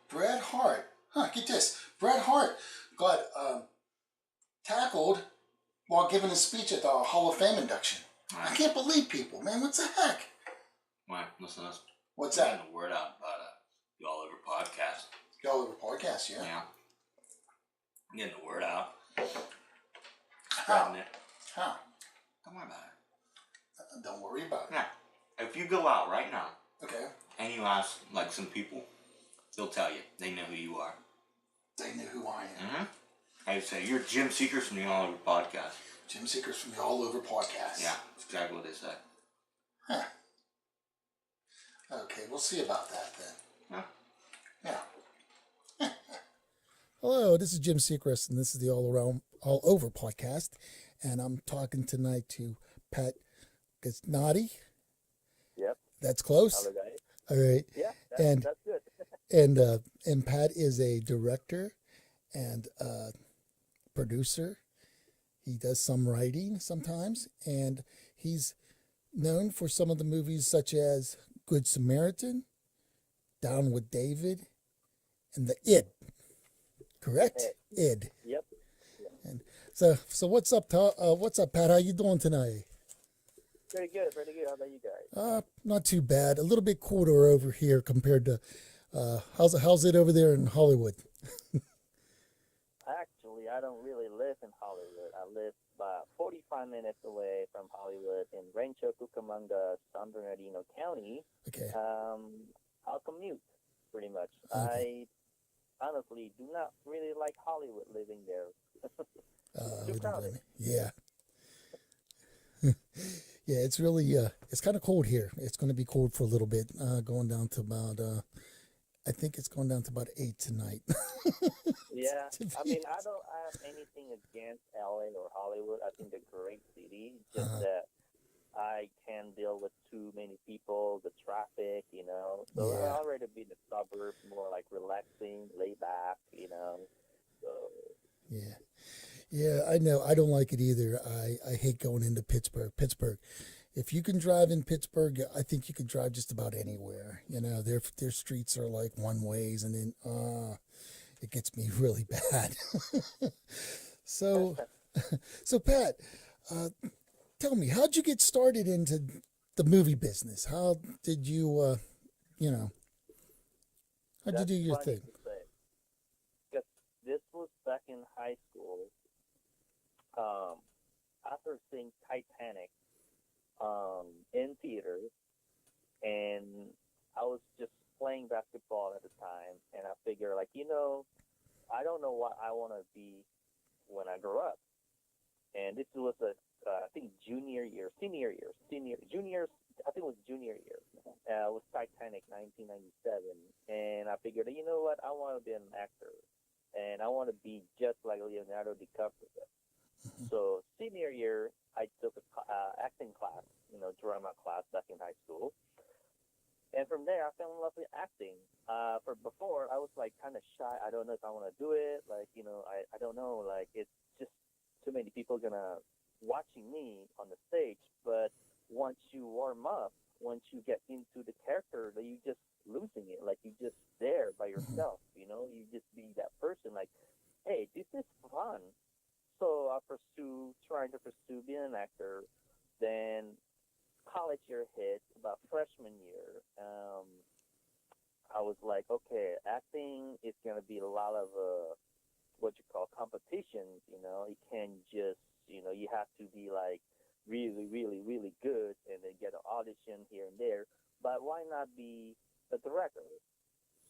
Bret Hart. Get this. Bret Hart got tackled while giving a speech at the Hall of Fame induction. Right. I can't believe people, man. What the heck? Right, listen, let's What's get that? the word out about the Allover podcast. The Allover podcast, yeah. Yeah. Getting the word out. How? Spreading it. How? Don't worry about it. Don't worry about it. Yeah. If you go out right now Okay. and you ask like some people, they'll tell you. They know who you are. They know who I am. Mm-hmm. I'd say you're Jim Seekers from the Allover podcast. Jim Seekers from the Allover podcast. Yeah, that's exactly what they say. Huh. Okay, we'll see about that then. Yeah. Hello, this is Jim Seacrest, and this is the All Over podcast, and I'm talking tonight to Pat Kusnadi. Yep. That's close. Other guy. All right. Yeah, And- that's good. And Pat is a director and producer. He does some writing sometimes, and he's known for some of the movies such as Good Samaritan, Down with David, and the Id. Correct? Id. Yep. And so what's up, Pat? How you doing tonight? Pretty good. How about you guys? Not too bad. A little bit colder over here compared to how's it over there in Hollywood? Actually, I don't really live in Hollywood. I live about 45 minutes away from Hollywood in Rancho Cucamonga, San Bernardino County. Okay. I'll commute pretty much. Okay. I honestly do not really like Hollywood living there. Too We don't crowded. blame you. Yeah. Yeah, it's really it's kind of cold here. It's going to be cold for a little bit, going down to about I think it's going down to about 8 tonight. Yeah, To I be mean, I don't have anything against LA or Hollywood. I think they're great cities. Just that I can't deal with too many people, the traffic, you know. So Yeah. I'd rather be in the suburbs, more like relaxing, laid back, you know. So Yeah. Yeah, I know. I don't like it either. I hate going into Pittsburgh. If you can drive in Pittsburgh, I think you can drive just about anywhere. You know, their streets are like one ways, and then it gets me really bad. So Pat, tell me, how'd you get started into the movie business? How did you, how'd you that's do your funny thing? to say. 'Cause this was back in high school. After seeing Titanic in theater, and I was just playing basketball at the time, and I figured, like, I don't know what I want to be when I grow up. And this was I think junior, I think it was junior year. It was Titanic, 1997, and I figured, you know what, I want to be an actor, and I want to be just like Leonardo DiCaprio. So senior year, I took a acting class, drama class back in high school. And from there, I fell in love with acting. For before, I was like kind of shy. I don't know if I want to do it. Like, I don't know. Like, it's just too many people gonna watching me on the stage. But once you warm up, once you get into the character, that you just losing it. Like, you just there by yourself. You just be that person. Like, hey, this is fun. So I trying to pursue being an actor. Then college year hit, about freshman year. I was like, okay, acting is going to be a lot of what you call competitions. You can't just, you have to be like really, really, really good and then get an audition here and there. But why not be a director?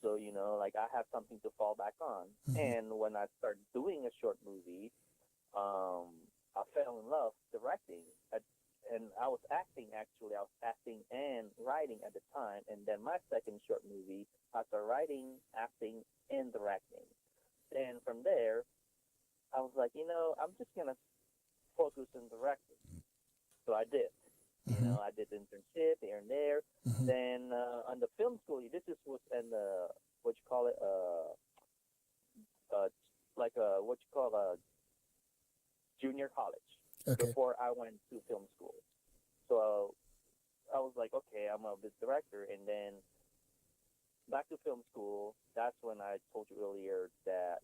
So, like I have something to fall back on. And when I started doing a short movie, I fell in love directing, and I was acting actually. I was acting and writing at the time, and then my second short movie, I started writing, acting, and directing. Then from there, I was like, I'm just gonna focus on directing. So I did. I did internship here and there. Then on the film school, this was in the what you call it, junior college. Okay. Before I went to film school. So I was like, okay, I'm a director. And then back to film school. That's when I told you earlier that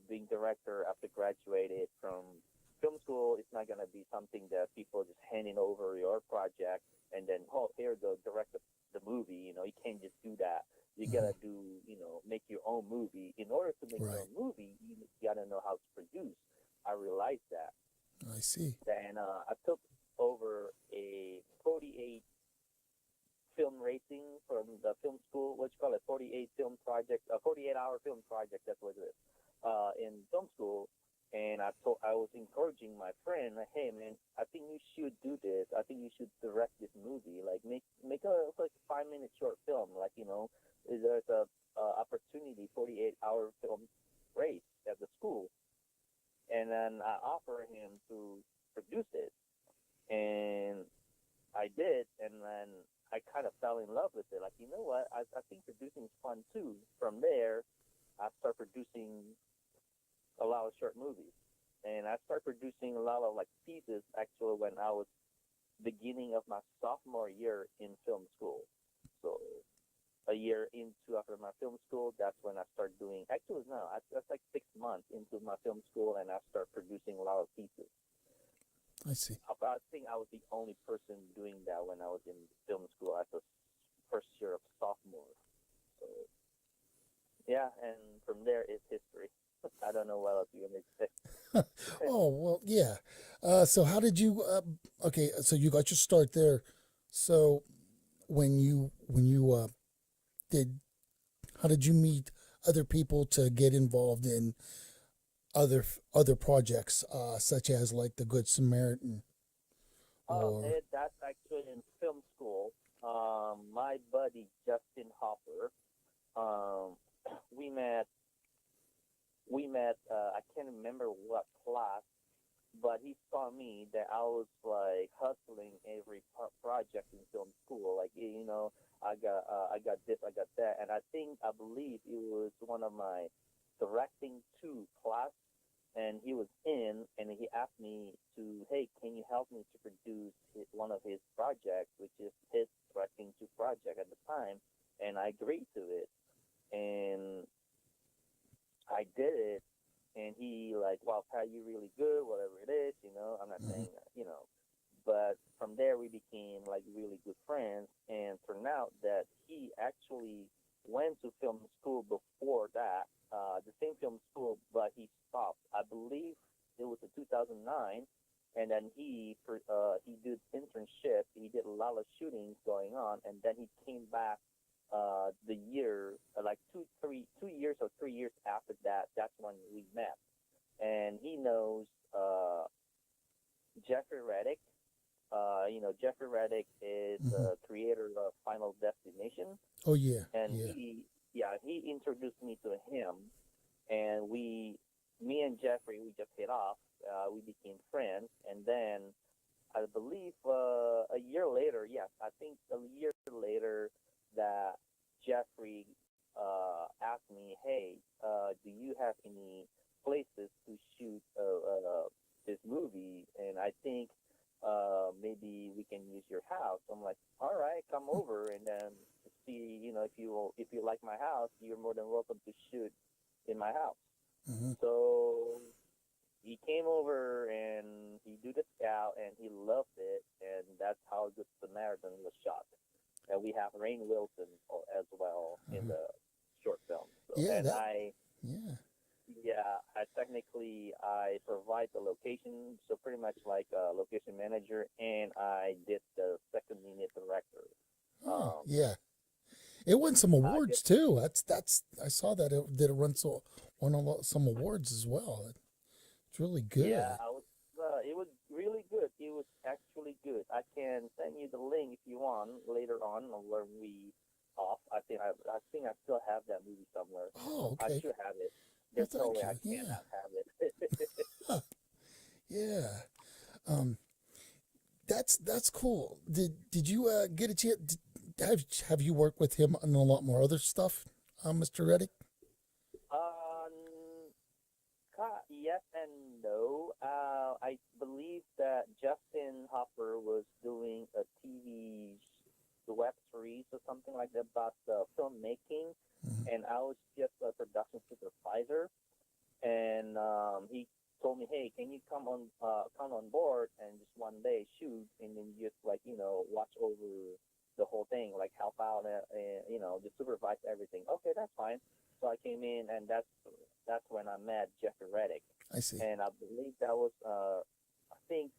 being director after graduated from film school is not gonna be something that people just handing over your project and then here go direct the movie. You can't just do that. You Hmm. gotta do make your own movie. In order to make your Right. own movie, you gotta know how to produce. I realized that. I see. Then I took over a 48 film racing from the film school. What you call it? 48 film project, a 48-hour film project. That's what it is. In film school, and I was encouraging my friend, like, hey man, I think you should do this. I think you should direct this movie. Like make a like 5-minute short film. Like there's a opportunity 48-hour film race at the school, and then I offered him to produce it, and I did, and then I kind of fell in love with it. Like, you know what? I think producing is fun too. From there, I started producing a lot of short movies, and I started producing a lot of like pieces actually when I was beginning of my sophomore year in film school. So a year into after my film school, that's when I started doing. Actually, no, that's like 6 months into my film school, and I started producing a lot of pieces. I see. I think I was the only person doing that when I was in film school as a first year of sophomore. So yeah, and from there it's history. I don't know what else you're gonna say. Oh, well, yeah. So how did you? Okay, so you got your start there. So when you did, how did you meet other people to get involved in other projects, such as like the Good Samaritan or? That's actually in film school. My buddy Justin Hopper. Um, we met. We met. I can't remember what class, but he saw me that I was like hustling every project in film school. Like I got this, I got that, and I believe it was one of my directing two class, and he was in, and he asked me to, hey, can you help me to produce one of his projects, which is his directing two project at the time, and I agreed to it, and I did it, and he like, wow, Pat, you really good, whatever it is, I'm not Mhm. saying that. But from there we became like really good friends, and turned out that he actually went to film school before that, the same film school, but he stopped. I believe it was in 2009, and then he did internship. He did a lot of shootings going on, and then he came back the year like 2 years or 3 years after that. That's when we met, and he knows Jeffrey Reddick. Jeffrey Reddick is Mhm. the creator of Final Destination, Oh yeah, and yeah. he introduced me to him, and me and Jeffrey, we just hit off. We became friends, and then I believe a year later, yes, I think a year later that Jeffrey asked me, hey, do you have any places to shoot this movie? And I think maybe we can use your house. I'm like, all right, come over and then see, if you like my house, you're more than welcome to shoot in my house. Hmm. So he came over and he did the scout and he loved it, and that's how Good Samaritan was shot. And we have Rainn Wilson as well in Hmm. the short film. So, Yeah, and that. Yeah. I provide the location, so pretty much like a location manager, and I did the second unit director. Oh Um, yeah. It won some I did, awards too. That's I saw that it did it run won a lot some awards as well. It's really yeah, good. I was. It was really good. It was actually good. I can send you the link if you want later on when we off. I think I still have that movie somewhere. Oh, I okay. should have it. Well, There's no thank way I you. Yeah. cannot have it. Huh. Yeah. Um, that's cool. Did you get a chance? Have you worked with him on a lot more other stuff, Mr. Reddick? um, yes and no. I believe that Justin Hopper was doing a TV web series series or something like that about filmmaking, and I was just a production supervisor. And he told me, "Hey, can you come on board and just one day shoot, and then just like watch over the whole thing, like help out, and just supervise everything." Okay, that's fine. So I came in, and that's when I met Jeffrey Reddick, I see. and I believe that was I think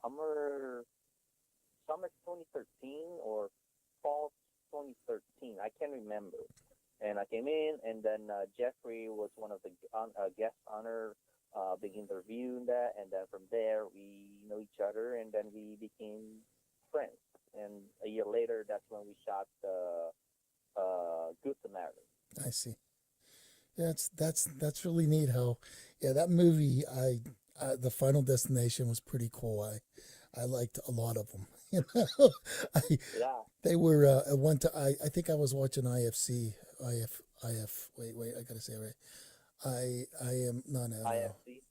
summer 2013 or fall 2013. I can't remember. And I came in, and then Jeffrey was one of the guest honor, begin the review and that, and then from there we know each other, and then we became friends. And a year later, that's when we shot Good Samaritan. I see. Yeah, that's really neat. How, yeah, that movie. The Final Destination was pretty cool. I liked a lot of them. I, Yeah. they were at one time. I think I was watching IFC. Wait, I gotta say it right. I am no. IFC.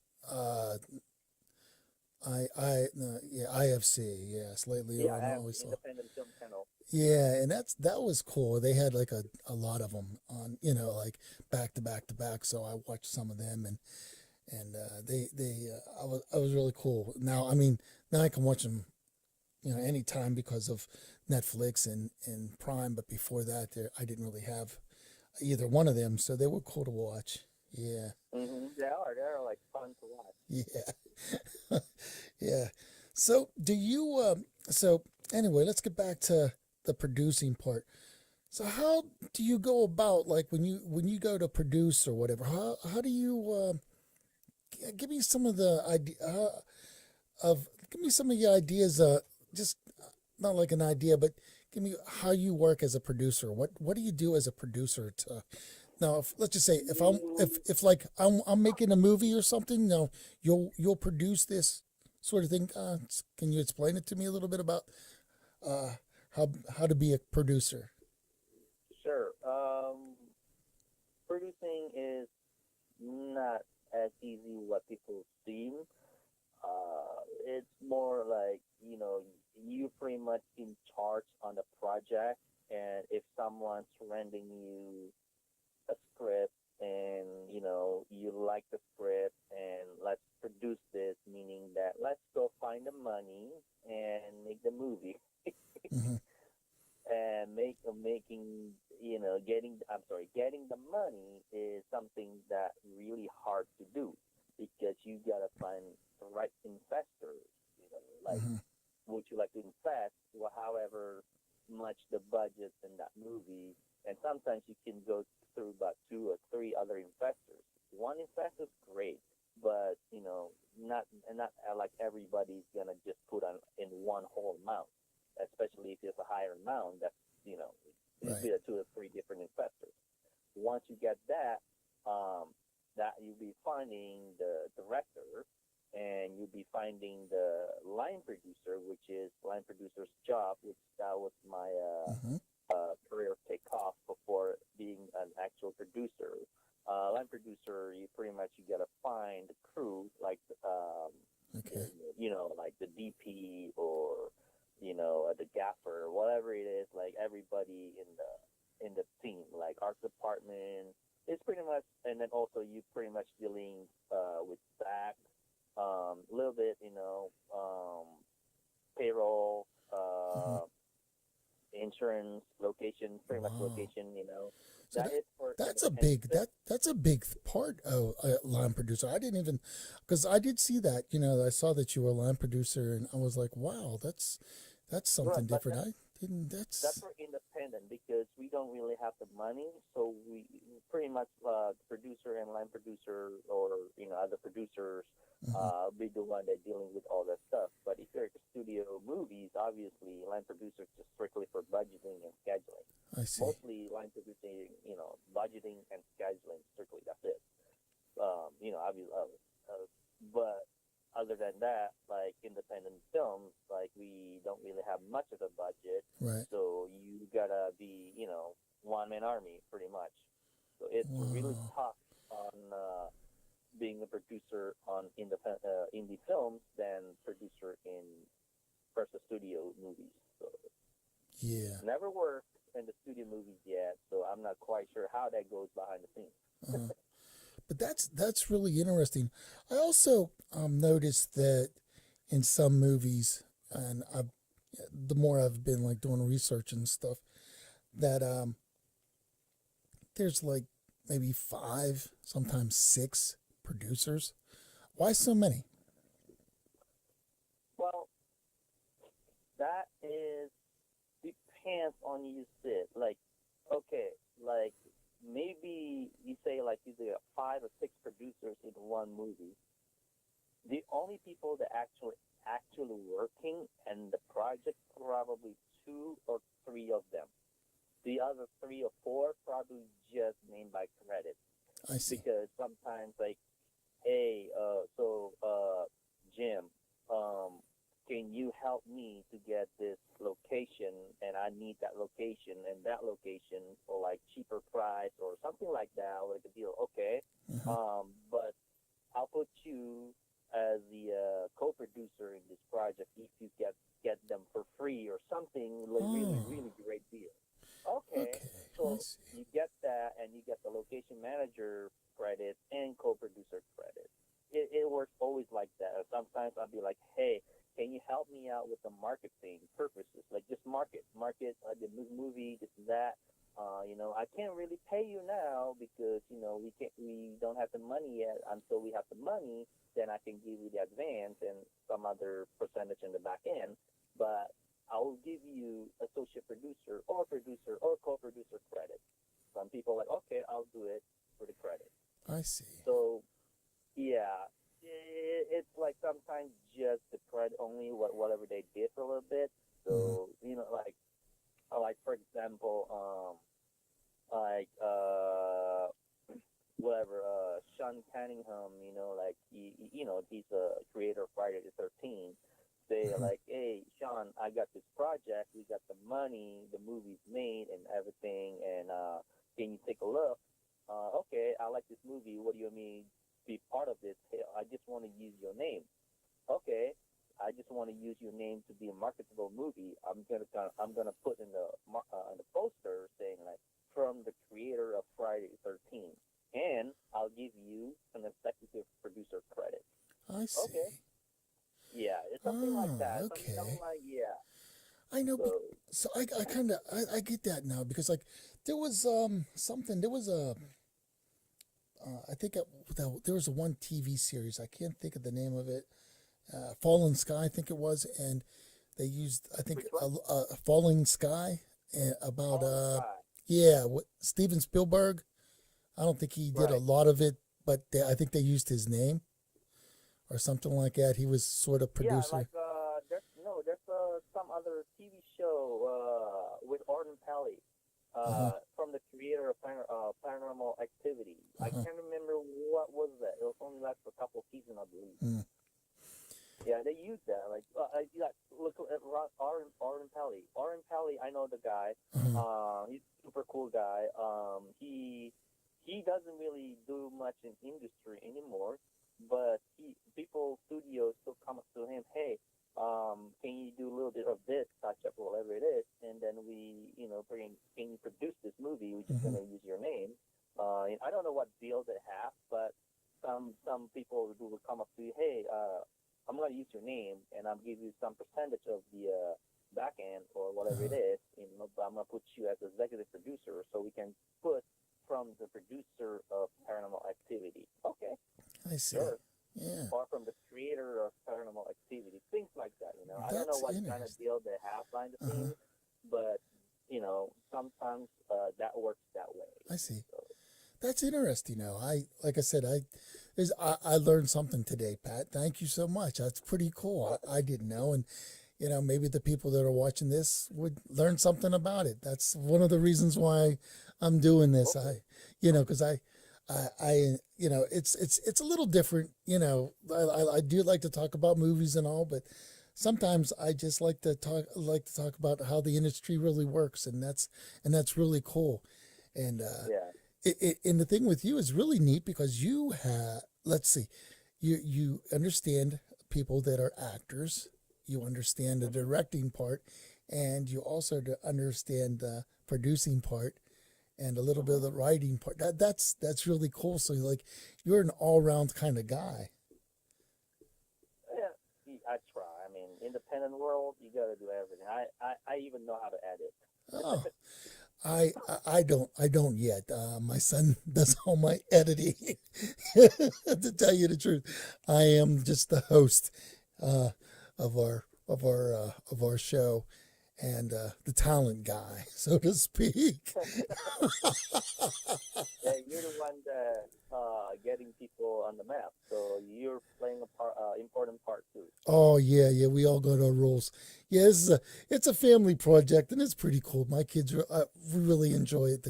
No, yeah, IFC. Yes, lately Yeah, on IFC, always saw. Independent Film Channel. Yeah, and that was cool. They had like a lot of them on, like back to back to back. So I watched some of them, and I was really cool. Now, I mean, now I can watch them, anytime because of Netflix and Prime. But before that, I didn't really have either one of them, so they were cool to watch. Yeah. They're like fun to watch. Yeah. Yeah. So do you? So anyway, let's get back to the producing part. So how do you go about, like, when you go to produce or whatever? How do you give me some of the idea give me some of your ideas, just not like an idea, but give me how you work as a producer. What do you do as a producer to, now, let's just say if like I'm making a movie or something, now you'll produce this sort of thing. Can you explain it to me a little bit about how to be a producer? Sure. Producing is not as easy what people seem. It's more like, you pretty much in charge on the project, and if someone's rendering you a script, and you like the script, and let's produce this, meaning that let's go find the money and make the movie. Mm-hmm. And getting the money is something that really hard to do, because you gotta find the right investors. Like, Mm-hmm. would you like to invest? Well, however much the budget in that movie, and sometimes you can go through about 2 or 3 other investors. One investor is great, but not like everybody's gonna just put on in one whole amount, especially if it's a higher amount. That's it'll Right. be 2 or 3 different investors. Once you get that, that you'll be finding the director, and you'll be finding the line producer, which is line producer's job, which that was my Mm-hmm. career takeoff before being an actual producer. Line producer, you gotta find the crew, like Okay. like the DP, or the gaffer, whatever it is, like everybody in the team, like art department. It's pretty much, and then also you pretty much dealing with SAC, a little bit, payroll, Mm-hmm. insurance, location, pretty much Wow. location. So That is for that's a independent big film. that's a big part of a line producer. I didn't even, because I did see that. I saw that you were a line producer, and I was like, wow, that's something Right, but different. I didn't. that's for independent, because we don't really have the money, so we pretty much producer and line producer, or other producers be the one that dealing with all that stuff. But if you're at the studio movies, obviously line producers just strictly for budgeting and scheduling. I see. Mostly line producing, budgeting and scheduling strictly. That's it. Obviously, but other than that, like independent films, like we don't really have much of a budget, Right. so you gotta be, one man army pretty much. So it's really Wow. tough on being a producer on indie films than producer in versus studio movies. So Yeah. Never worked in the studio movies yet, so I'm not quite sure how that goes behind the scenes. Uh-huh. But that's really interesting. I also noticed that in some movies, and the more I've been like doing research and stuff, that there's like maybe 5, sometimes 6 producers. Why so many? Well, that is depends on you sit. Like, okay, like maybe you say like you got 5 or 6 producers in one movie. The only people that actually working and the project probably 2 or 3 of them. The other 3 or 4 probably just named by credit. I see. Because sometimes like, hey, Jim, can you help me to get this location, and I need that location and that location for like cheaper price or something like that, like a deal. Okay, but I'll put you as the co-producer in this project if you get them for free or something, like really great deal. Okay, so you get that, and you get the location manager credit and co-producer credit. It works always like that. Sometimes I'll be like, hey, can you help me out with the marketing purposes? Like just market the movie, this and that. I can't really pay you now because we don't have the money yet. Until we have the money, then I can give you the advance and some other percentage in the back end. But I will give you associate producer or co-producer credit. Some people are like, okay, I'll do it for the credit. I see. So, yeah, it's like sometimes just the credit only whatever they did for a little bit. So like for example, Sean Cunningham, he's a creator of Friday the 13th. Say like, hey, Sean, I got this project. We got the money. The movie's made and everything. And can you take a look? Okay, I like this movie. What do you mean be part of this? Hey, I just want to use your name. Okay, I just want to use your name to be a marketable movie. I'm gonna put in the poster saying like from the creator of Friday the 13th, and I'll give you an executive producer credit. I see. Okay. Yeah, it's something like that. Okay. Something like, yeah. I know. So I kind of I get that now because like there was something, there was a I think there was a one TV series, I can't think of the name of it, Fallen Sky I think it was, and they used I think a Falling Sky about Steven Spielberg. I don't think he did a lot of it, but I think they used his name or something like that. He was sort of producer. Yeah, like there's some other TV show with Arden Pelly from the creator of Paranormal Activity. I can't remember what was that. It was only like for a couple of seasons, I believe. Yeah, they used that. Like, look at Arden Pelly. Arden Pelly, I know the guy. He's a super cool guy. He doesn't really do much in industry anymore, but studios still come up to him, hey, can you do a little bit of this, touch up, whatever it is, and then we, can you produce this movie? We're just gonna use your name. I don't know what deal they have, but some people who will come up to you, hey, I'm gonna use your name, and I'll give you some percentage of the back end or whatever it is. But I'm gonna put you as executive producer, so we can put from the producer of Paranormal Activity. Okay. I see. Sure. Yeah. Or from the creator of Paranormal Activity, things like that. I don't know what kind of deal they have behind the scenes, but sometimes that works that way. I see. So. That's interesting. Like I said, I learned something today, Pat. Thank you so much. That's pretty cool. I didn't know, and maybe the people that are watching this would learn something about it. That's one of the reasons why I'm doing this. Okay. Because it's a little different. I do like to talk about movies and all, but sometimes I just like to talk about how the industry really works, and that's really cool. And and the thing with you is really neat because you have, you understand people that are actors, you understand the directing part, and you also to understand the producing part and a little bit of the writing part. That's really cool. So like you're an all round kind of guy. Yeah, I try. I mean, independent world, you got to do everything. I even know how to edit. Oh, I don't yet. My son does all my editing. To tell you the truth, I am just the host uh, of our show and the talent guy, so to speak. Yeah, you're the one that getting people on the map. So you're playing a part, important part too. Oh yeah, we all got our roles. Yeah, it's a family project and it's pretty cool. My kids really enjoy it.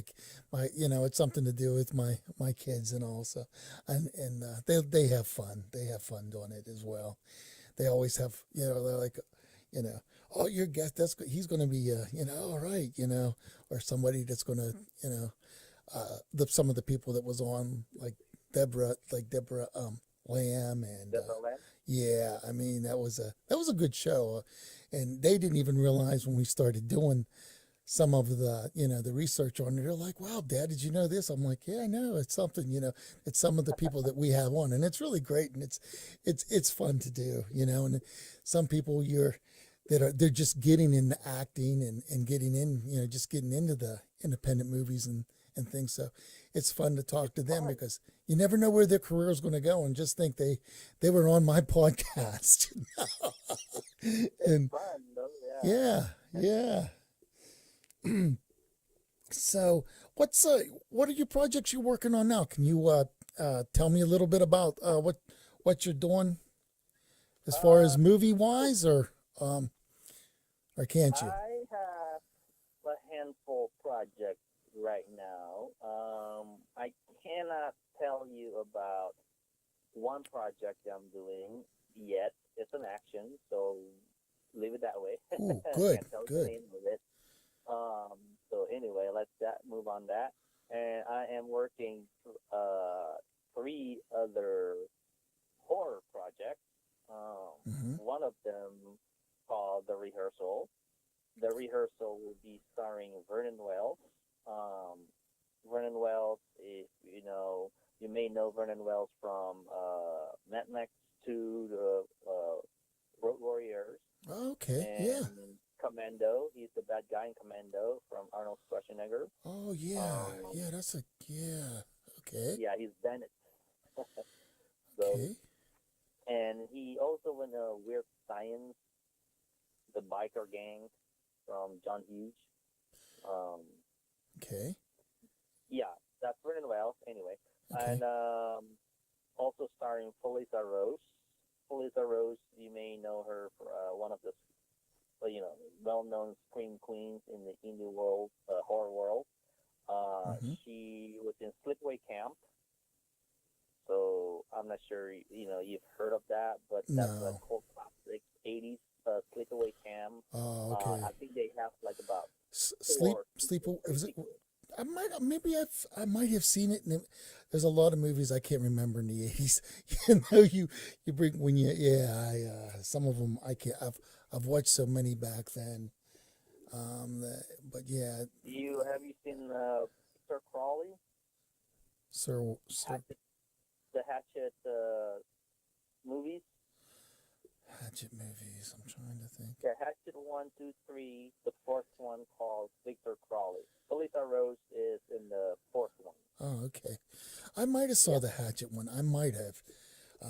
It's something to do with my kids and all. So, and they have fun. They have fun doing it as well. They always have, they're like, you know, oh, your guest, he's going to be, all right, or somebody that's going to, some of the people that was on Deborah, Lamb and, Definitely. yeah, I mean, that was a good show. And they didn't even realize when we started doing some of the research on it. They're like, wow, Dad, did you know this? I'm like, yeah, I know. It's something, it's some of the people that we have on, and it's really great. And it's fun to do, and some people they're just getting into acting and getting in, just getting into the independent movies and things. So it's fun to talk to them because you never know where their career is going to go, and just think they were on my podcast. And Fun, though. Yeah. yeah. So what are your projects you're working on now? Can you tell me a little bit about what you're doing as far as movie wise, or can't you? I have a handful of projects right now. I cannot tell you about one project I'm doing yet. It's an action, so leave it that way. Ooh, good, Can't tell you the good. name of it. So anyway, let's move on that. And I am working three other horror projects. Hmm. One of them called The Rehearsal. The Rehearsal will be starring Vernon Wells. Vernon Wells, if you may know Vernon Wells from Mad Max 2, the Road Warriors, Okay, yeah. and Commando. He's the bad guy in Commando from Arnold Schwarzenegger. Oh yeah, yeah. Yeah. Okay, Yeah, he's Bennett. So, okay, and he also in Weird Science, the biker gang from John Hughes. Um, okay, yeah, that's Vernon Wells anyway. okay. And also starring Felissa Rose. Felissa Rose, you may know her for one of the well-known scream queens in the indie world, horror world. Hmm. She was in Sleepaway Camp. So I'm not sure you've heard of that, but that's a No. cult classic, 80s Sleepaway Camp. Oh, okay. I think they have like about Sleep, four sleep. sequels or Was it? sequels. I might have seen it. And there's a lot of movies I can't remember in the '80s. You bring when you some of them I can't. I've watched so many back then. But yeah, Have you seen Sir Crawley, Sir Hatchet, the Hatchet movies? Hatchet movies. I'm trying to think. Yeah, Hatchet 1, 2, 3. The fourth one called Victor Crawley. Felissa Rose is in the fourth one. Oh, okay. I might have saw Yeah, the Hatchet one. I might have.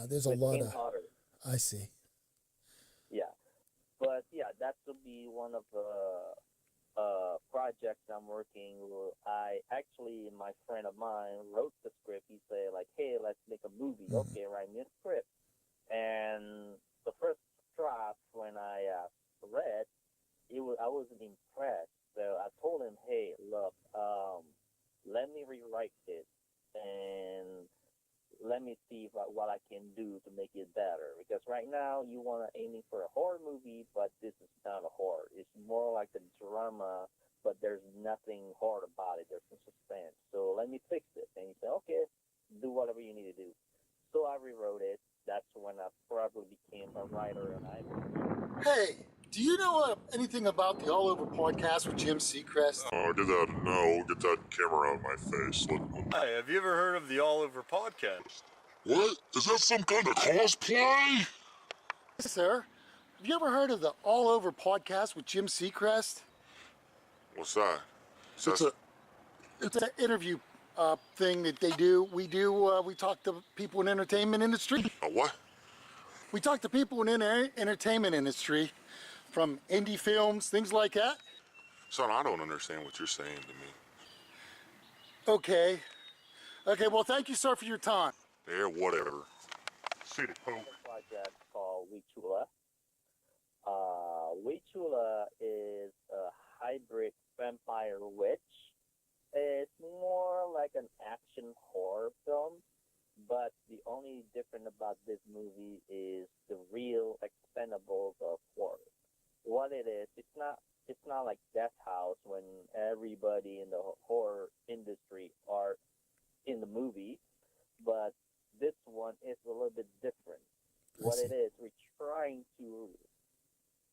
There's a with lot Kane of. Hodder. I see. Yeah, but yeah, that will be one of the projects I'm working. My friend of mine wrote the script. He said like, "Hey, let's make a movie." Hmm. Okay, write me a script. And the first draft when I read, I wasn't impressed. So I told him, "Hey, look, let me rewrite it and let me see what I can do to make it better. Because right now you want to aiming for a horror movie, but this is not a horror. It's more like a drama, but there's nothing horror about it. There's some suspense. So let me fix it." And he said, "Okay, do whatever you need to do." So I rewrote it. That's when I probably became a writer, and I. Hey, Do you know anything about the Allover podcast with Jim Seacrest? Oh, get that camera out of my face. Hi, have you ever heard of the Allover podcast? What? Is that some kind of cosplay? Yes, sir. Have you ever heard of the Allover podcast with Jim Seacrest? What's that? It's an interview thing that they do. We talk to people in the entertainment industry. A what? We talk to people in the entertainment industry, from indie films, things like that. Son, I don't understand what you're saying to me. Okay, well, thank you, sir, for your time. Yeah, whatever. City Pope. Project called Wichula. Wichula is a hybrid vampire witch. It's more like an action horror film, but the only different about this movie is the real expendables of horror. What it is, it's not like Death House when everybody in the horror industry are in the movie, but this one is a little bit different. What it is, we're trying to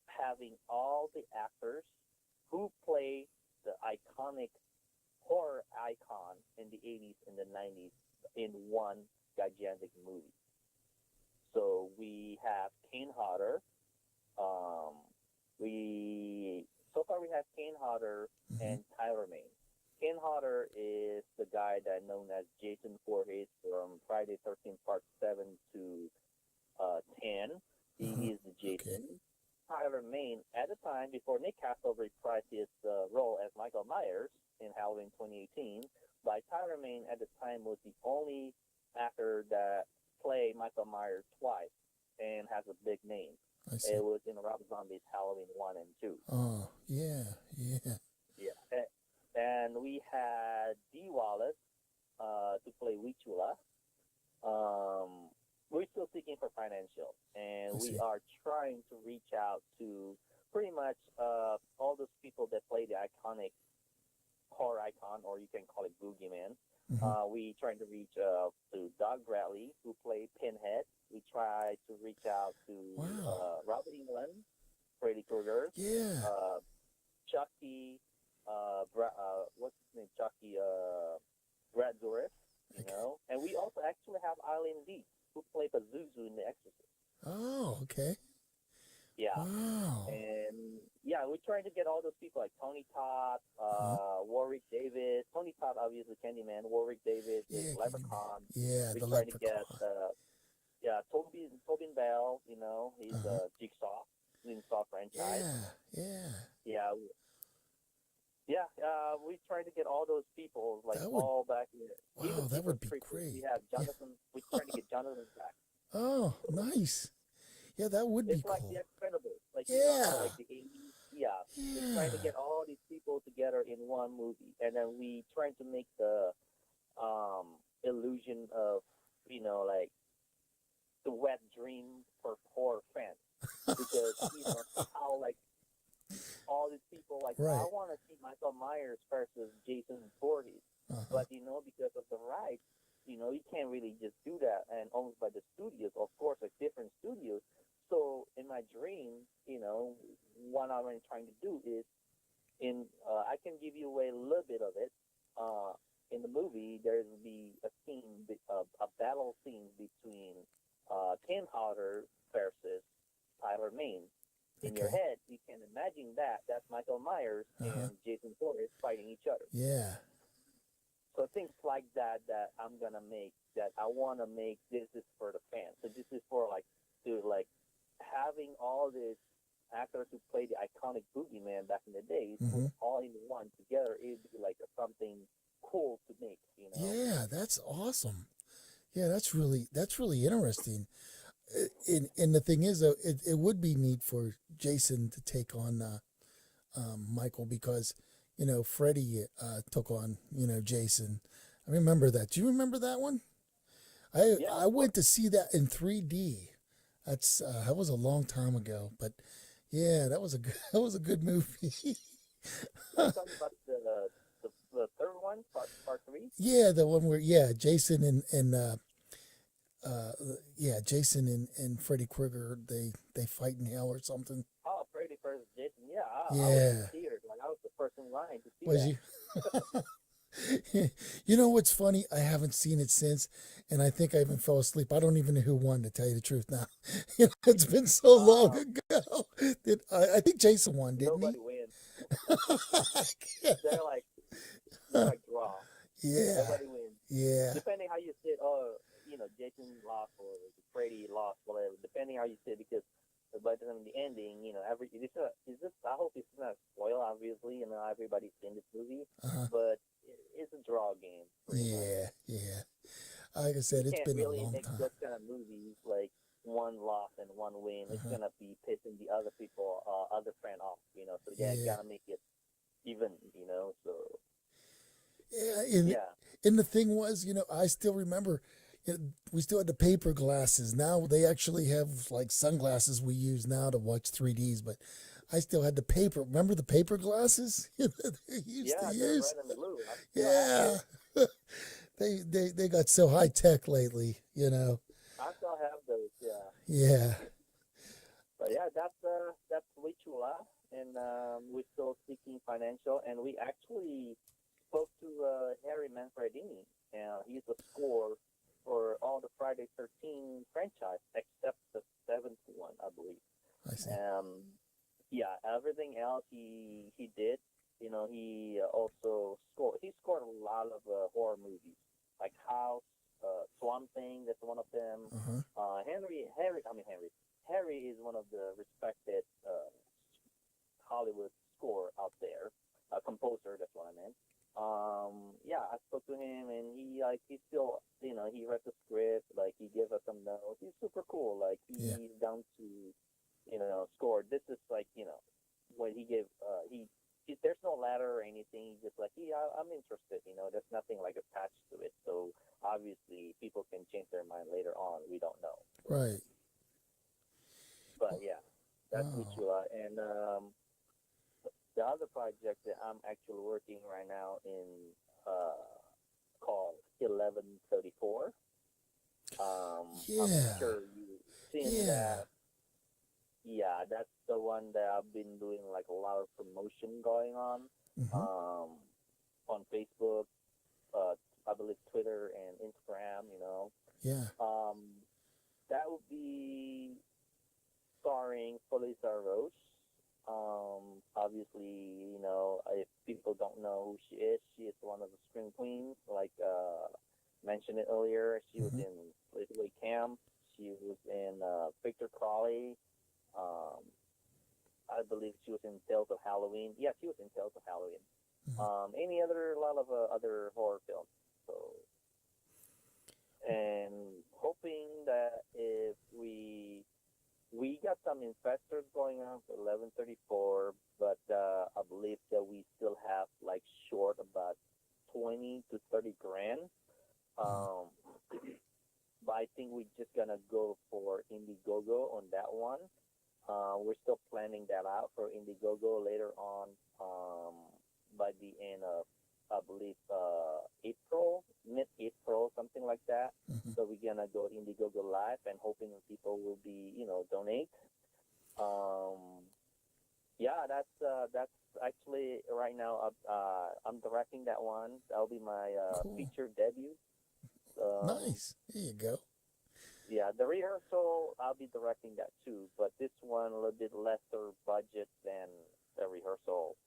having all the actors who play the iconic horror icon in the 80s and the 90s in one gigantic movie. So we have Kane Hodder. We have Kane Hodder and Tyler Mane. Kane Hodder is the guy that known as Jason Voorhees from Friday 13th Part 7 to 10. He is the Jason. Okay. Tyler Mane, at the time, before Nick Castle reprised his role as Michael Myers in Halloween 2018, Tyler Mane at the time was the only actor that played Michael Myers twice and has a big name. It was in Rob Zombie's Halloween 1 and 2. Oh, yeah. Yeah. And we had Dee Wallace to play Wichula. We're still seeking for financial, and we are trying to reach out to pretty much all those people that play the iconic horror icon, or you can call it Boogeyman. We trying to reach to Doug Bradley, who played Pinhead. We try to reach out to Robert England, Freddy Krueger, Chucky, what's his name? Chucky, Brad Dourif, you know. And we also actually have Eileen Deep, who played Pazuzu in The Exorcist. Oh, okay. Yeah. Wow. And yeah, we're trying to get all those people like Tony Todd, Warwick Davis. Tony Todd, obviously Candyman. Warwick Davis is Leprechaun. Yeah, we're trying to get Tobin Bell. You know, he's Jigsaw franchise. Yeah. We're trying to get all those people all back here. Wow, that would be great. We have Jonathan. We're trying to get Jonathan back. Oh, nice. Yeah, that would be cool. It's like the Expendables. Like the 80s. Yeah. We're trying to get all these people together in one movie, and then we trying to make the illusion of, you know, like the wet dream for horror fans, because you know how like all these people like I want to see Michael Myers versus Jason Voorhees, but you know, because of the rights, you know, you can't really just do that, and owned by the studios, of course, like different studios. So in my dream, you know, what I'm trying to do is, I can give you away a little bit of it. In the movie, there will be a scene, a battle scene between Ken Hodder versus Tyler Mane. In your head, you can imagine that's Michael Myers and Jason Voorhees fighting each other. Yeah. So things like that I'm gonna make, that I want to make. This is for the fans. So this is for having all these actors who played the iconic Boogeyman back in the days, all in one together. It'd be like something cool to make. You know? Yeah, that's awesome. Yeah, that's really interesting. And the thing is, though, it would be neat for Jason to take on Michael, because, you know, Freddy took on, you know, Jason. I remember that. Do you remember that one? I went to see that in 3D. That was a long time ago, but yeah, that was a good movie. You're talking about the third one, part 3? Yeah, the one where Jason and Jason and Freddy Krueger, they fight in hell or something. Oh, Freddy I was Yeah. in theaters. Like I was the first in line to see Was that. you? You know what's funny? I haven't seen it since, and I think I even fell asleep. I don't even know who won, to tell you the truth now. It's been so long ago that I think Jason won, didn't he? Nobody wins. They're like draw. Yeah, Nobody wins. yeah, Depending how you sit, Jason lost or Brady lost, whatever. Depending how you sit, because by the time the ending, I hope it's not a spoil. Obviously, everybody's seen this movie, but it's a draw game. yeah, yeah. Like I said, it's Can't been a really long make time. those kind of movies like one loss and one win. It's gonna be pissing the other people, other friend off. So gotta make it even. So. Yeah, and the thing was, I still remember, we still had the paper glasses. Now they actually have like sunglasses we use now to watch 3Ds, but I still had the paper. Remember the paper glasses they used to they're use? red and blue. Yeah, they got so high tech lately. I still have those. Yeah. Yeah. But yeah, that's Wichula, and we're still seeking financial, and we actually spoke to Harry Manfredini, and he's the score for all the Friday 13 franchise except the 7th one, I believe. I see. Everything else he did. He also scored. He scored a lot of horror movies like House, Swamp Thing. That's one of them. Harry is one of the respected Hollywood score out there. Composer. That's what I meant. I spoke to him, and he still, he read the script, like he gave us some notes. He's super cool. Like he's down to, score. This is like, when he gave, there's no ladder or anything. He's just like, I'm interested. There's nothing like attached to it. So obviously, people can change their mind later on. We don't know. Right. But yeah, that's Wichula, and the other project that I'm actually working right now in called 1134. I'm sure you've seen that. Yeah, that's the one that I've been doing like a lot of promotion going on Facebook, I believe Twitter and Instagram. Yeah. That would be starring Felisa Roche. Obviously, if people don't know who she is one of the Scream Queens. Like mentioned it earlier, she was in Sleepaway Camp. She was in Victor Crowley. I believe she was in Tales of Halloween. Yeah, she was in Tales of Halloween. A lot of other horror films. So, and hoping that if we got some investors going on for 1134, but I believe that we still have like short about 20 to 30 grand. But I think we're just gonna go for Indiegogo on that one. We're still planning that out for Indiegogo later on, by the end of, I believe, mid-April, something like that. So we're gonna go Indiegogo live and hoping people will be, donate. That's actually right now. I'm directing that one. That'll be my feature debut. Nice. There you go. Yeah, the rehearsal, I'll be directing that too, but this one a little bit lesser budget than the rehearsal.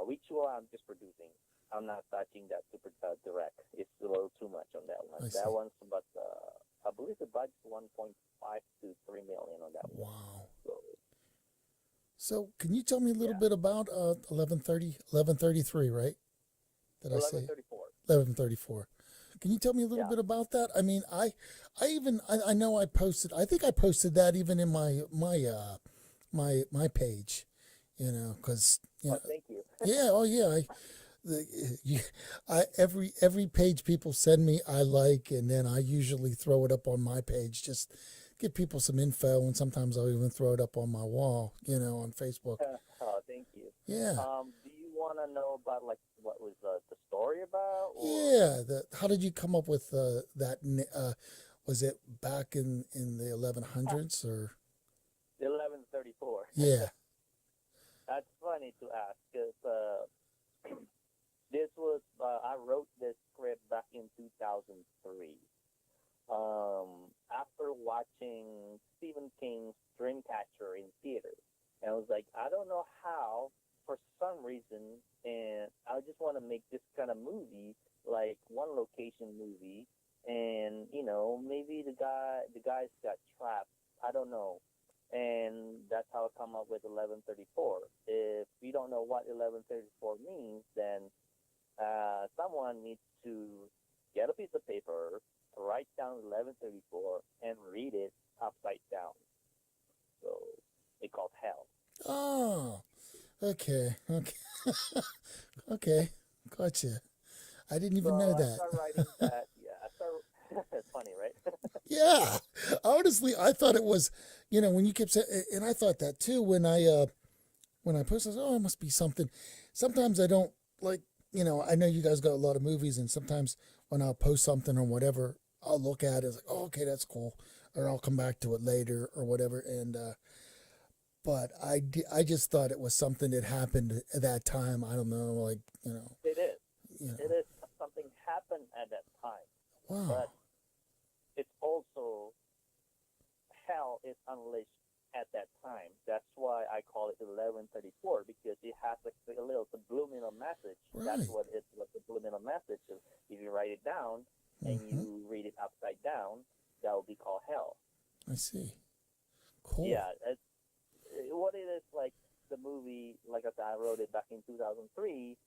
Ritual, I'm just producing. I'm not touching that to direct. It's a little too much on that one. That one's about, I believe the budget's 1.5 to 3 million on that one. Wow. So can you tell me a little bit about 1133, right? Did I say 1134? 1134. Can you tell me a little bit about that? I mean, I know I posted. I think I posted that even in my page. Because thank you. Yeah. Oh yeah. Every page people send me, I like, and then I usually throw it up on my page. Just give people some info, and sometimes I'll even throw it up on my wall. On Facebook. Oh, thank you. Yeah. Do you want to know about like what was the story about? Or? Yeah. How did you come up with that? Was it back in the 1100s or? The 1134. Yeah. That's funny. funny to ask because this was I wrote this script back in 2003. After watching Stephen King's Dreamcatcher in theater, and I was like, I don't know how, for some reason, and I just want to make this kind of movie, like one location movie, and maybe the guys got trapped. I don't know, and that's how I come up with 1134. If you don't know what 1134 means, then someone needs to get a piece of paper, write down 1134, and read it upside down. So it's called hell. Oh, okay. Okay, gotcha. I didn't even know I that. started writing that. Yeah, I started. It's funny, right? Yeah, honestly, I thought it was, when you kept saying, and I thought that too when I posted. Oh, it must be something. Sometimes I don't like, I know you guys got a lot of movies, and sometimes when I'll post something or whatever, I'll look at it, it's like, oh, okay, that's cool, or I'll come back to it later or whatever. And but I just thought it was something that happened at that time. I don't know, like It is. you know. It is something happened at that time, Wow. but it's also hell is unleashed at that time. That's why I call it 1134 because it has a little subliminal message. That's Right. what the subliminal message is. If you write it down and you read it upside down, that will be called hell. I see. Cool. Yeah, what it is like the movie. Like I said, I wrote it back in 2003,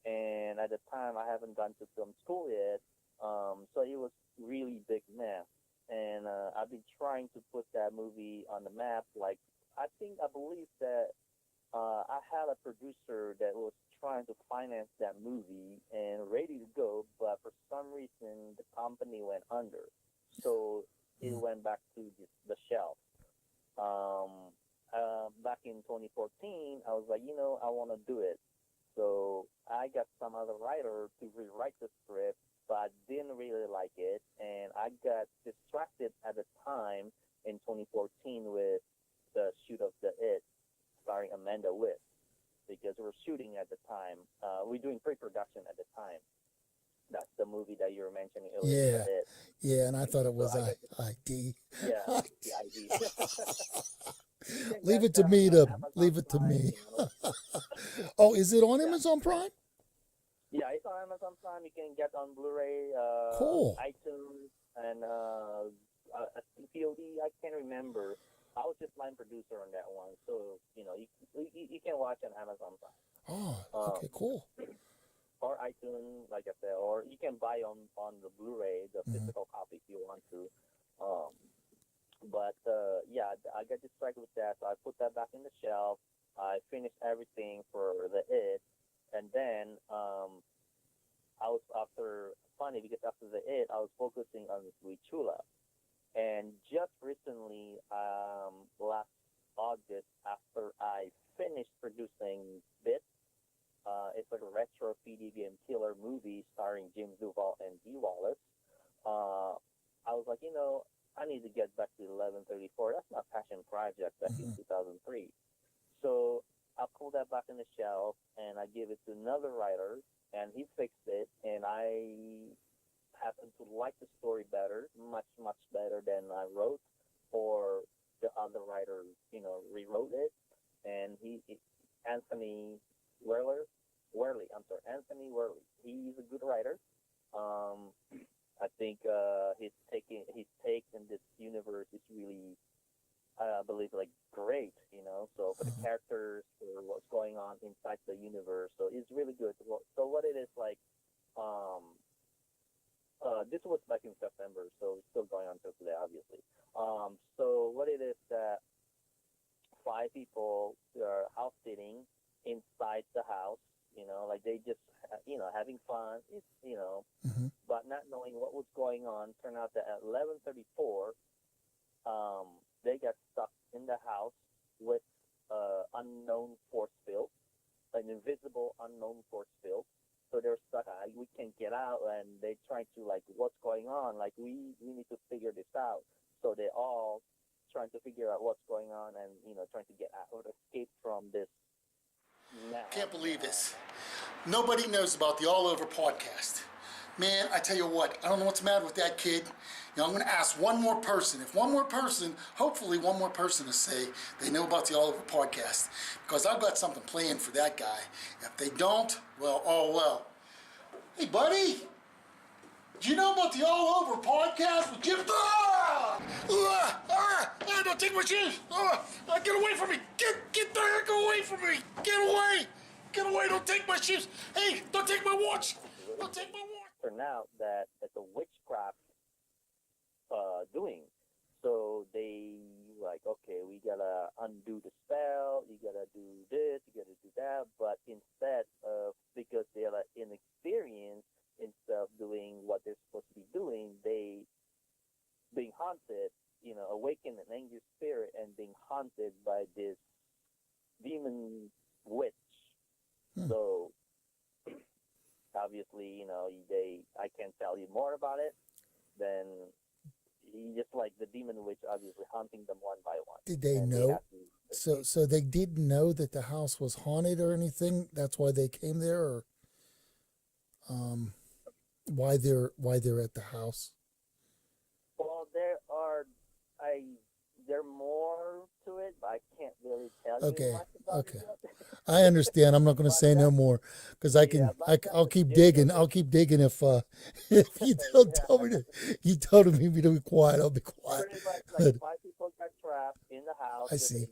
and at the time I haven't gone to film school yet, so it was really big mess. And I've been trying to put that movie on the map. Like I believe that I had a producer that was trying to finance that movie and ready to go, but for some reason the company went under, so it went back to the shelf. Back in 2014, I was like, I want to do it. So I got some other writer to rewrite the script, but I didn't really like it, and I got distracted at the time in 2014 with the shoot of The It, starring Amanda Witt, because we were shooting at the time. We're doing pre-production at the time. That's the movie that you were mentioning earlier. Yeah. The It. Yeah, and I thought it So was I got ID. Yeah, the ID. You can Leave get it to that me on to Amazon leave it to Prime, me. you know. Oh, is it on Yeah. Amazon Prime? Yeah, it's on Amazon Prime. You can get on Blu-ray, Cool. iTunes, and I think VOD. I can't remember. I was just line producer on that one, so you can watch on Amazon Prime Oh, okay, cool. or iTunes, like I said, or you can buy on the Blu-ray, the physical copy if you want to. But yeah, I got distracted with that, so I put that back in the shelf. I finished everything for The It, and then I was funny because after The It, I was focusing on Sweet Chula. And just recently, last August, after I finished producing Bit, it's like a retro PDBM killer movie starring Jim Duval and Dee Wallace. I was like, I need to get back to 1134. That's my passion project back in 2003. So I pulled that back in the shelf and I gave it to another writer, and he fixed it, and I happen to like the story better, much, much better than I wrote, or the other writer, rewrote it. And Anthony Anthony Worley. He's a good writer. I think his take in this universe is really, I believe, like great. So for the characters, for what's going on inside the universe, so it's really good. So what it is like, this was back in September, so it's still going on till today, obviously. So what it is that 5 people are house sitting inside the house, like they just, having fun, but not knowing what was going on. Turned out that at 11:34, they got stuck in the house with unknown force field, an invisible unknown force field. So they're stuck. We can't get out, and they trying to what's going on? Like we need to figure this out. So they all trying to figure out what's going on, and trying to get out or escape from this Can't believe this. Nobody knows about the All Over podcast. Man, I tell you what, I don't know what's the matter with that kid. You know, I'm going to ask one more person. If one more person, hopefully one more person to say they know about the All Over podcast. Because I've got something planned for that guy. If they don't, well, oh well. Hey, buddy. Do you know about the All Over podcast with Jim? Don't take my shoes. Get away from me. Get the heck away from me. Get away. Get away. Don't take my shoes. Hey, don't take my watch. Don't take my watch. Turned out that it's a witchcraft doing. So they like, okay, we gotta undo the spell. You gotta do this. You gotta do that. But instead of, because they're like inexperienced, instead of doing what they're supposed to be doing, they being haunted, you know, awaken an angry spirit and being haunted by this demon witch. So obviously, you know, I can't tell you more about it. Then he just like the demon witch, obviously hunting them one by one. Did they know? So they didn't know that the house was haunted or anything. That's why they came there, or why they're at the house. Well, there more to it, but I can't really tell you much about it. I understand. I'm not going to say no more because I'll keep digging. I'll keep digging if you don't tell me to. You told me to be quiet. I'll be quiet. Pretty much like 5 people got trapped in the house. I see.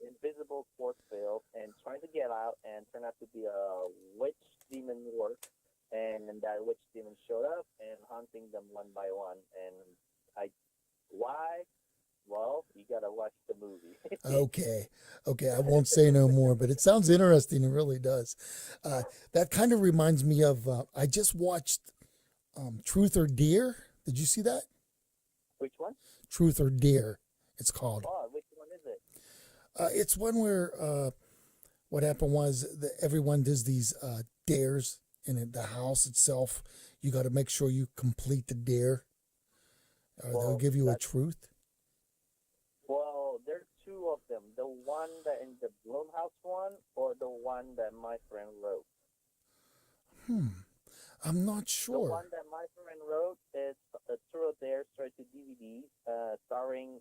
Invisible force field and trying to get out, and turned out to be a witch demon work. And that witch demon showed up and hunting them one by one. And why? Well, you gotta watch the movie. Okay. I won't say no more, but it sounds interesting. It really does. That kind of reminds me of, I just watched Truth or Dare. Did you see that? Which one? Truth or Dare, it's called. Oh, which one is it? It's one where what happened was that everyone does these dares in the house itself. You got to make sure you complete the dare. They'll give you a truth. Well, there's 2 of them. The one that in the Blumhouse one, or the one that my friend wrote. I'm not sure. The one that my friend wrote is a True Dare straight to DVD, starring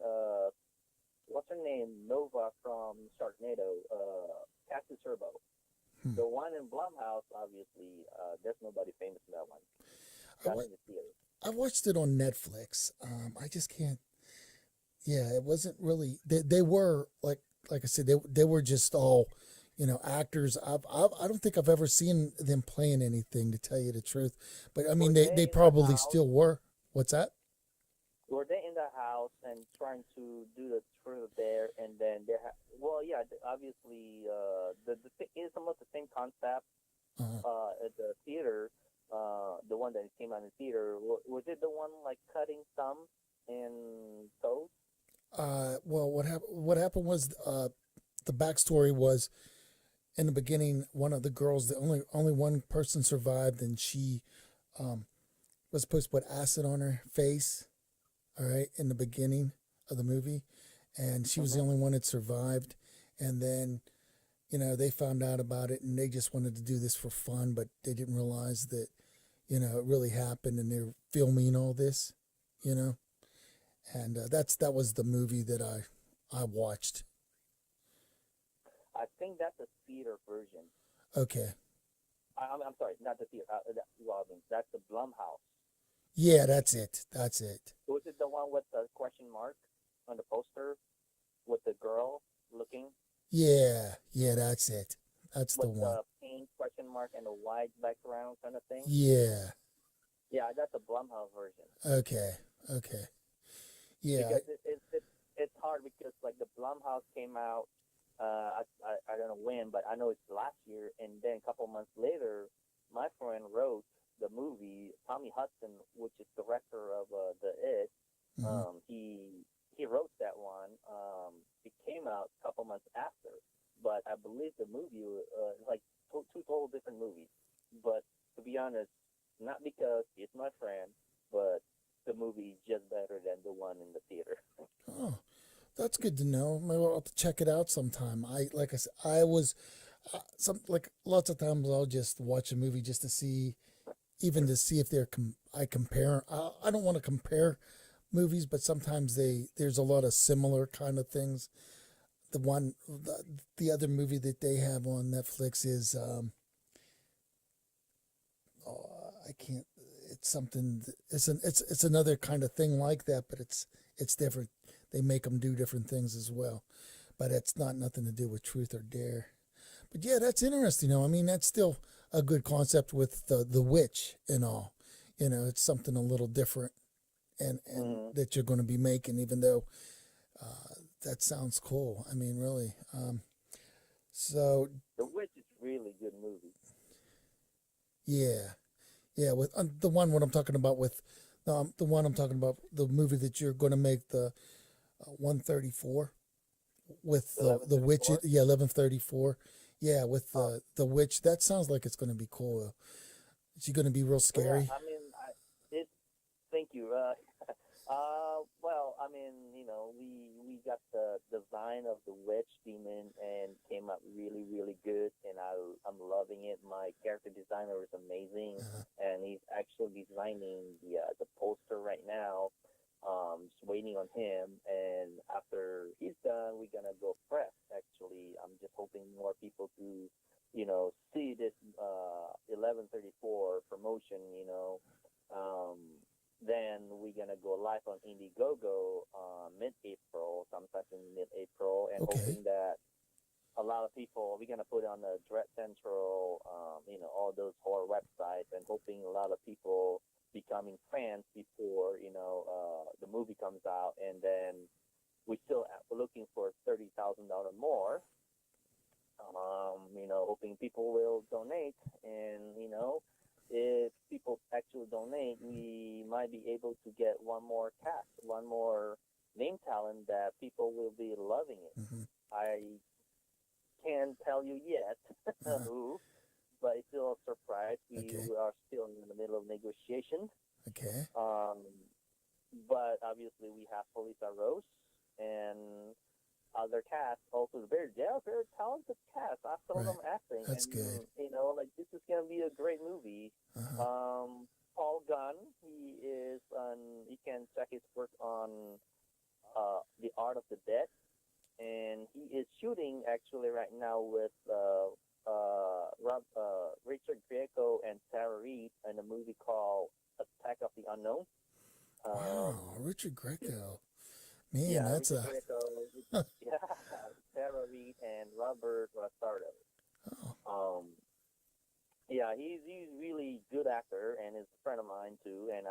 what's her name, Nova from Sharknado, Cassie Turbo. The one in Blumhouse, obviously, there's nobody famous in that one. That's in the theater. I watched it on Netflix. I just can't. Yeah, it wasn't really. They were like I said, they were just all, you know, actors. I don't think I've ever seen them playing anything, to tell you the truth. But I mean, they probably still were. What's that? Were they in the house and trying to do the Truth Dare, and then obviously it's almost the same concept at the theater. The one that came out in the theater, was it the one like cutting thumbs and toes? Well, what happened was the backstory was, in the beginning, one of the girls, the only one person survived, and she was supposed to put acid on her face. All right, in the beginning of the movie, and she was the only one that survived. And then, you know, they found out about it, and they just wanted to do this for fun, but they didn't realize that, you know, it really happened, and they're filming all this, you know. And that was the movie that I watched. I think that's a theater version. Okay. I'm sorry, not the theater. That's the Blumhouse. Yeah, that's it. Was it the one with the question mark on the poster with the girl looking? Yeah, that's it. That's the one. With the pink question mark and the white background kind of thing? Yeah. Yeah, that's the Blumhouse version. Okay. Yeah. Because it's hard because like the Blumhouse came out, I don't know when, but I know it's last year, and then a couple months later, my friend wrote the movie. Tommy Hudson, which is director of the It, he wrote that one. It came out a couple months after, but I believe the movie like two total different movies. But to be honest, not because it's my friend, but the movie is just better than the one in the theater. Oh, that's good to know. Maybe I'll have to check it out sometime. I some like lots of times I'll just watch a movie just to see, even to see if I compare. I don't want to compare movies, but sometimes there's a lot of similar kind of things. The other movie that they have on Netflix is I can't. It's something. It's another kind of thing like that, but it's different. They make them do different things as well, but it's not nothing to do with Truth or Dare. But yeah, that's interesting. I mean, that's still a good concept with the witch and all. It's something a little different, and that you're going to be making, even though that sounds cool. I mean, really. So The Witch is really good movie. yeah, yeah. With the one what I'm talking about with the one I'm talking about, the movie that you're going to make, the 134 with the witch. 11:34? Yeah, 1134. Yeah, with the witch. That sounds like it's going to be cool. Is she going to be real Well, scary? yeah, I mean, thank you. Well, I mean, we got the design of the witch demon and came out really, really good, and I'm loving it. My character designer is amazing, and he's actually designing the poster right now. Just waiting on him, and after he's done, we're gonna go press. Actually, I'm just hoping more people to, see this 1134 promotion. Then we're gonna go live on Indiegogo mid-April, sometime in mid-April, and Okay. hoping that a lot of people, we're gonna put it on the Dread Central, all those horror websites, and hoping a lot of people becoming fans before the movie comes out, and then we're looking for $30,000 more. Hoping people will donate, and if people actually donate, we might be able to get one more cast, one more name talent that people will be loving it. Mhm. I can't tell you yet who, but it's still a surprise. Okay. We are still in the middle of negotiations. Okay. But obviously we have Felisa Rose and other cast also they're a very talented cast. I saw them acting. That's and, good. this is gonna be a great movie. Paul Gunn, you can check his work on The Art of the Dead, and he is shooting actually right now with Richard Grieco and Tara Reid in a movie called Attack of the Unknown. Wow, Richard Greco. Man, Yeah, that's Richard Grieco, Tara Reid and Robert Rosardo. Yeah, he's really good actor and is a friend of mine too. And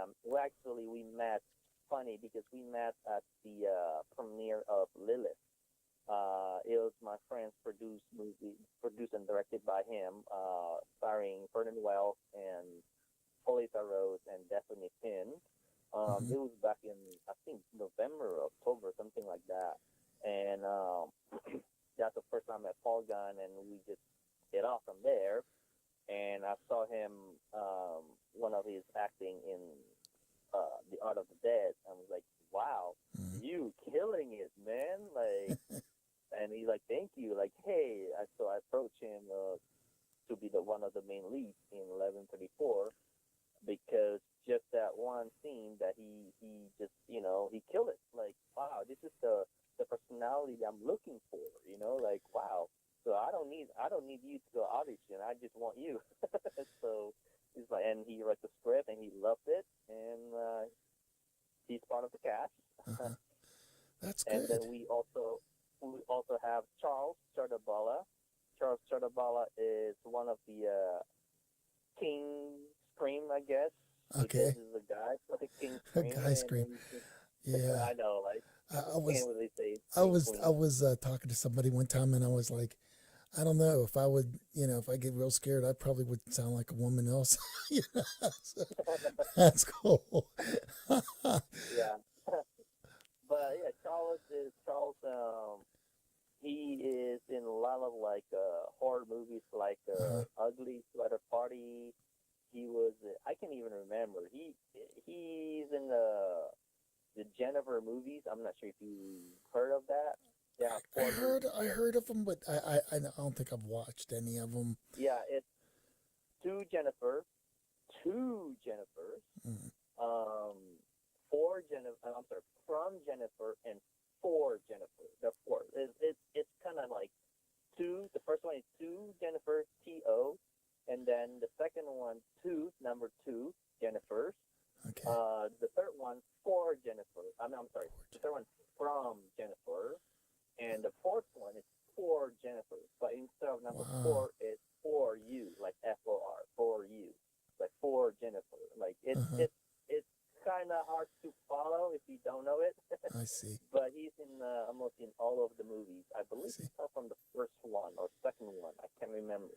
we met. Funny because we met at the premiere of Lilith. It was my friend's produced and directed by him, starring Vernon Wells and Polita Rose and Daphne Finn. It was back in, I think, November or October, something like that. And that's the first time I met Paul Gunn, and we just hit off from there. And I saw him, one of his acting in The Art of the Dead. I was like, wow, you killing it, man. Like, and he's like, thank you. Like, hey, so I approached him to be one of the main leads in 1134 because just that one scene that he just, he killed it. Like, wow, this is the personality that I'm looking for, like, wow. So I don't need you to go audition. I just want you. So he's like, and he read the script and he loved it, and he's part of the cast. That's And good. then we also have Charles Chardabala. Charles Chardabala is one of the King Scream, I guess. Okay. Because he's a guy for the King A Scream. guy scream. Yeah. I know, like I was can't really say I was King I was talking to somebody one time, and I was like, I don't know if I would, if I get real scared, I probably would sound like a woman else. So, that's cool. Yeah. But yeah, Charles. He is in a lot of like horror movies, like Ugly Sweater Party. He was. I can't even remember. He's in the Jennifer movies. I'm not sure if you heard of that. Yeah, I four heard movies. I heard of them, but I don't think I've watched any of them. Yeah, it's two Jennifer, two Jennifers, Mhm. four Jennifer. I'm sorry, from Jennifer and four Jennifer. The four. It's kind of like two. The first one is two Jennifer T-O, and then the second one two number two Jennifers. Okay. The third one for Jennifer. I'm sorry. The third one from Jennifer, and the fourth one is for Jennifer. But instead of number Wow. four, it's for you, like FOR, for you, like for Jennifer. Like it's kind of hard to follow if you don't know it. I see. But he's in almost in all of the movies. I believe See. he's not from the first one or second one. I can't remember.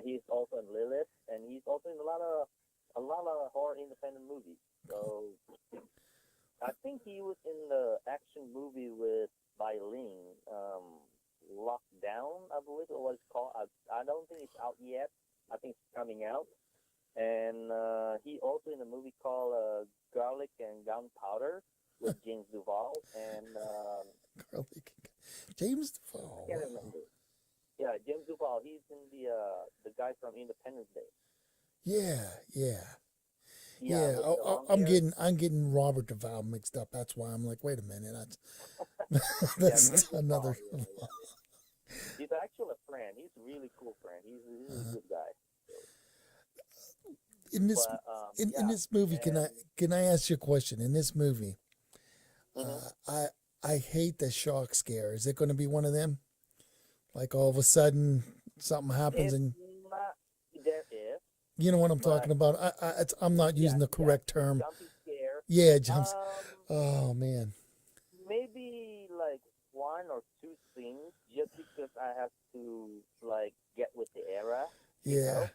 He's also in Lilith, and he's also in a lot of horror independent movies. So I think he was in the action movie with Bai Ling, Lockdown, I believe it was called. I don't think it's out yet. I think it's coming out. And he also in a movie called Garlic and Gunpowder with James Duval and James Duval. I can't remember. Yeah, James Duval. He's in the guy from Independence Day. Yeah. with the long hair. I'm getting Robert Duvall mixed up. That's why I'm like, wait a minute, that's James Duval, another. yeah. He's actually a friend. He's a really cool friend. He's a good guy. In this But, in this movie, can I ask you a question? In this movie, I hate the shark scare. Is it going to be one of them? Like all of a sudden something happens and not, there is. you know what I'm talking about? I'm not using the correct term. Jumpy scare. Yeah, jumps. Oh man. Maybe like one or two things, just because I have to like get with the era. you Yeah. know?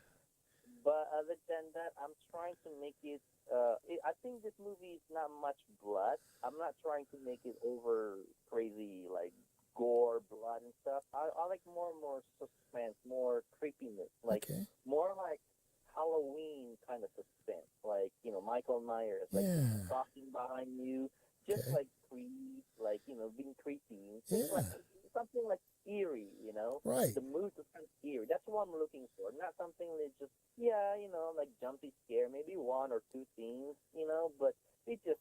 But other than that, I'm trying to make it. I think this movie is not much blood. I'm not trying to make it over crazy, like gore, blood, and stuff. I like more and more suspense, more creepiness, like Okay. more like Halloween kind of suspense, like Michael Myers, like Yeah. stalking behind you, just Okay. like creepy, like being creepy, just Yeah. like something like eerie, Right. The mood is kind of eerie. That's what I'm looking for. Not something that just like jumpy scare, maybe one or two scenes, but it's just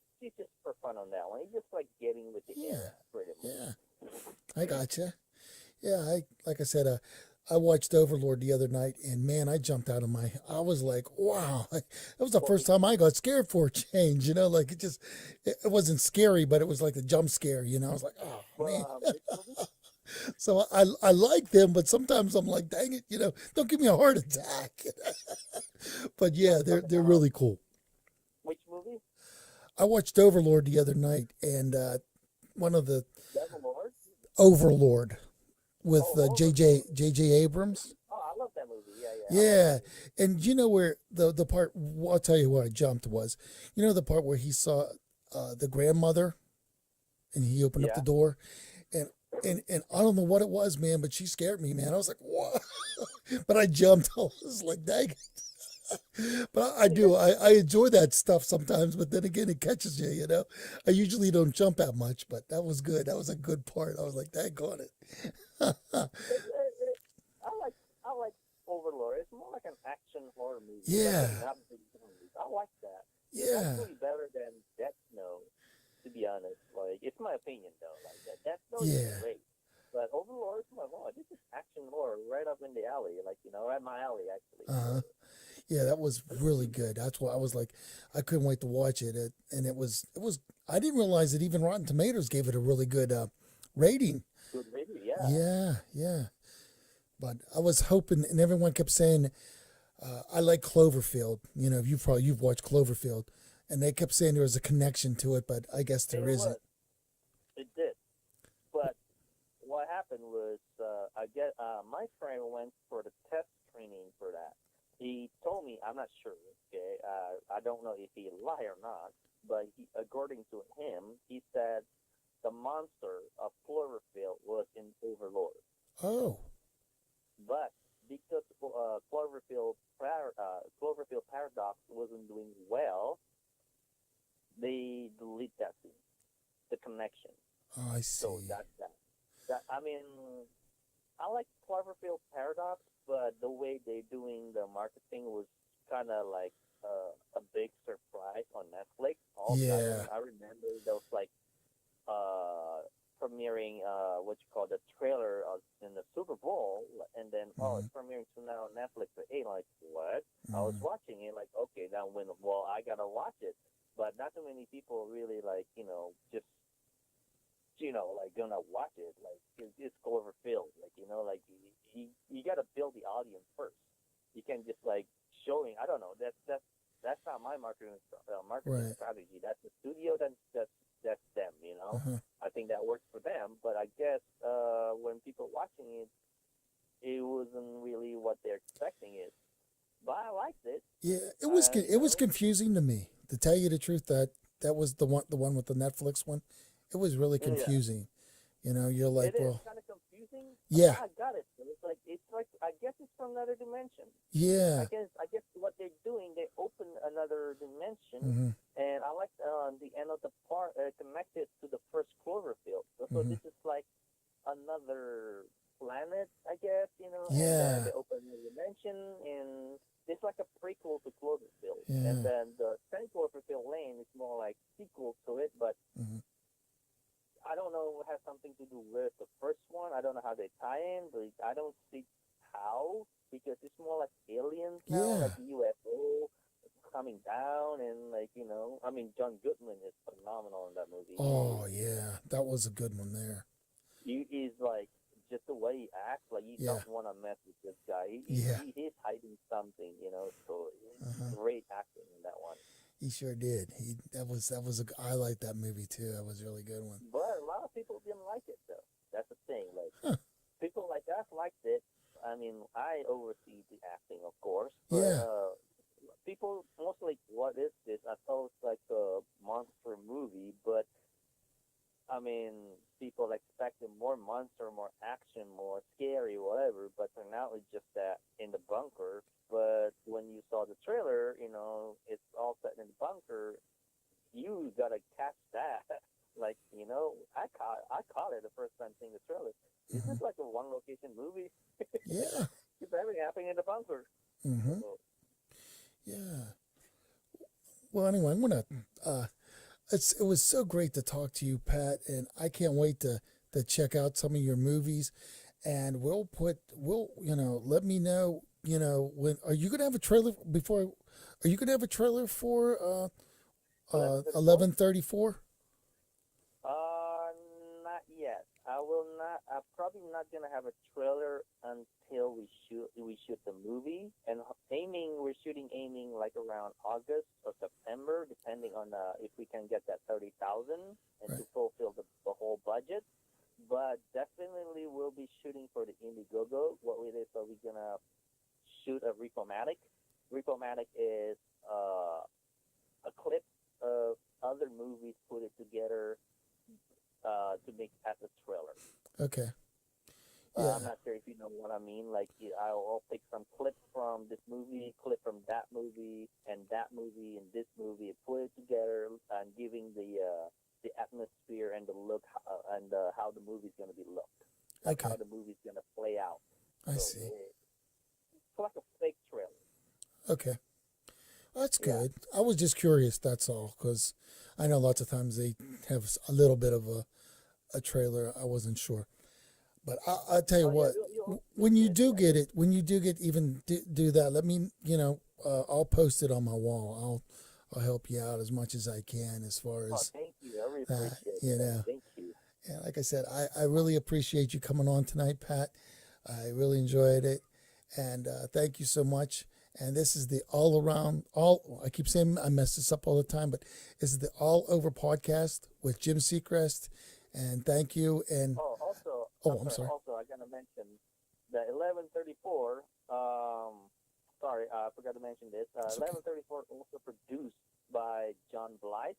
for fun on that one. It's just like getting with the Yeah. era, pretty much. Yeah. I gotcha. Yeah, like I said, I watched Overlord the other night, and man, I jumped out of I was like, wow. That was the first time I got scared for a change, like it wasn't scary, but it was like a jump scare, I was like, oh man. So I like them, but sometimes I'm like, dang it, don't give me a heart attack. But yeah, they're really cool. Which movie? I watched Overlord the other night, and one of the Devil Lord? Overlord with Oh, J.J. Abrams. Oh, I love that movie. Yeah. Yeah, and you know where the part? I'll tell you where I jumped was, the part where he saw the grandmother, and he opened up the door, and I don't know what it was, man, but she scared me, man. I was like, what? But I jumped. I was like, dang it. But I enjoy that stuff sometimes, but then again, it catches you, I usually don't jump that much, but that was good. That was a good part. I was like, dang on it. I like Overlord. It's more like an action horror movie. Yeah. I like that. It's Yeah. actually better than Death Note, to be honest. Like, it's my opinion, though. Like, that Death Note Yeah. is great. But Overlord, it's like, oh, this is action horror right up in the alley. Like, right my alley, actually. Yeah, that was really good. That's why I was like, I couldn't wait to watch it. And it was. I didn't realize that even Rotten Tomatoes gave it a really good rating. Good review, yeah. Yeah. But I was hoping, and everyone kept saying, I like Cloverfield. You've watched Cloverfield, and they kept saying there was a connection to it, but I guess there isn't. It did. But what happened was, my friend went for the test training for that. He told me, I'm not sure, okay? I don't know if he lied or not, but according to him, he said the monster of Cloverfield was in Overlord. Oh. But because Cloverfield Paradox wasn't doing well, they delete that scene, the connection. Oh, I see. So that's that. That I mean, I like Cloverfield Paradox, but the way they're doing the marketing was kind of like a big surprise on Netflix. Also, Yeah. I remember there was like premiering what you call the trailer in the Super Bowl, and then Mm-hmm. it's premiering to now on Netflix. But hey, like what? I was Mm-hmm. watching it, like okay, now when I gotta watch it, but not too many people really like just like gonna watch it. Like it's Cloverfield, like like you gotta build the audience first. You can just like showing. I don't know. That's not my marketing Right. strategy. That's the studio. That's them. Uh-huh. I think that works for them. But I guess when people watching it, it wasn't really what they're expecting it. But I liked it. Yeah, And it was confusing to me, to tell you the truth. That was the one with the Netflix one. It was really yeah. confusing. You're like, It is well, kind of confusing. yeah, I got it. So it's like I guess it's from another dimension. yeah, I guess what they're doing, they open another dimension, hmm, and I like the end of the part connected to the first Cloverfield. So hmm, this is like another planet, I guess, and then yeah, they open a dimension, and it's like a prequel to Cloverfield, and yeah, then the second Cloverfield Lane is more like sequel to it, but hmm, I don't know, it has something to do with the first one. I don't know how they tie in, but I don't see how, because it's more like aliens now, yeah. like UFO coming down, and like, I mean, John Goodman is phenomenal in that movie. Oh, yeah, that was a good one there. He is like, just the way he acts, like you Yeah, don't want to mess with this guy. yeah, He's hiding something, so uh-huh. great acting in that one. He sure did. I like that movie too. That was a really good one. But a lot of people didn't like it, though. That's the thing. Like, Huh. people like us liked it. I mean, I oversee the acting, of course, but Yeah, people mostly, what is this? I thought it's like a monster movie, but I mean, people expected more monster, more action, more scary, whatever. But for now, it's just that in the bunker. But when you saw the trailer, it's all set in the bunker. You gotta catch that. Like, I caught it the first time seeing the trailer. This hmm, is like a one location movie. yeah, It's everything happening in the bunker. hmm, So, yeah. Well, anyway, I'm gonna. Uh, it was so great to talk to you, Pat, and I can't wait to check out some of your movies. And we'll let me know. When are you gonna have a trailer before? Are you gonna have a trailer for 11:34? 11:34? Uh, not yet. I will not. I'm probably not gonna have a trailer until we shoot the movie. And aiming like around August or September, depending on if we can get that 30,000 and Right. to fulfill the whole budget. But definitely we'll be shooting for the Indiegogo. What we did, so we're gonna shoot a Repomatic. Repomatic is a clip of other movies put it together to make as a trailer. Okay. I'm Yeah. not sure if you know what I mean. Like, I'll pick some clips from this movie, clip from that movie, and this movie, and put it together and giving the atmosphere and the look and how the movie's gonna be looked, like Okay. how the movie's gonna play out. I So see. it's like a fake trailer. Okay. That's Yeah. good. I was just curious. That's all, because I know lots of times they have a little bit of a trailer. I wasn't sure. But I'll tell you Oh yeah, what, you'll when see you it. do Yeah, get it, when you do get even do that, let me, I'll post it on my wall. I'll help you out as much as I can as far Oh, as thank you. I really that, appreciate that. Thank you. And like I said, I really appreciate you coming on tonight, Pat. I really enjoyed it. And thank you so much. And this is the I keep saying I mess this up all the time, but this is the All Over podcast with Jim Seacrest. And thank you. And, Oh, also, I'm sorry. Also, I gotta mention the 11:34. Sorry, I forgot to mention this. It's okay. 11:34 also produced by John Blythe,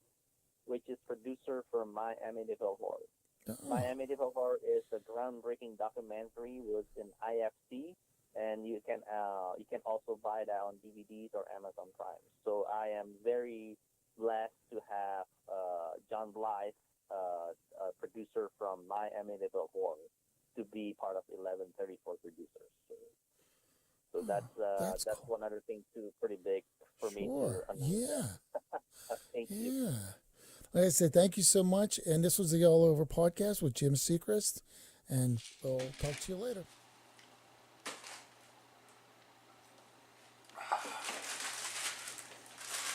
which is producer for My Amityville Horror. My Oh, Amityville Horror is a groundbreaking documentary with an IFC, and you can also buy that on DVDs or Amazon Prime. So I am very blessed to have John Blythe a producer from my Amityville Horror to be part of 1134 producers. So that's cool. one other thing too, pretty big for me Sure. to announce. Yeah. Thank you. Yeah. Like I said, thank you so much. And this was the All Over podcast with Jim Seacrest. And we'll talk to you later.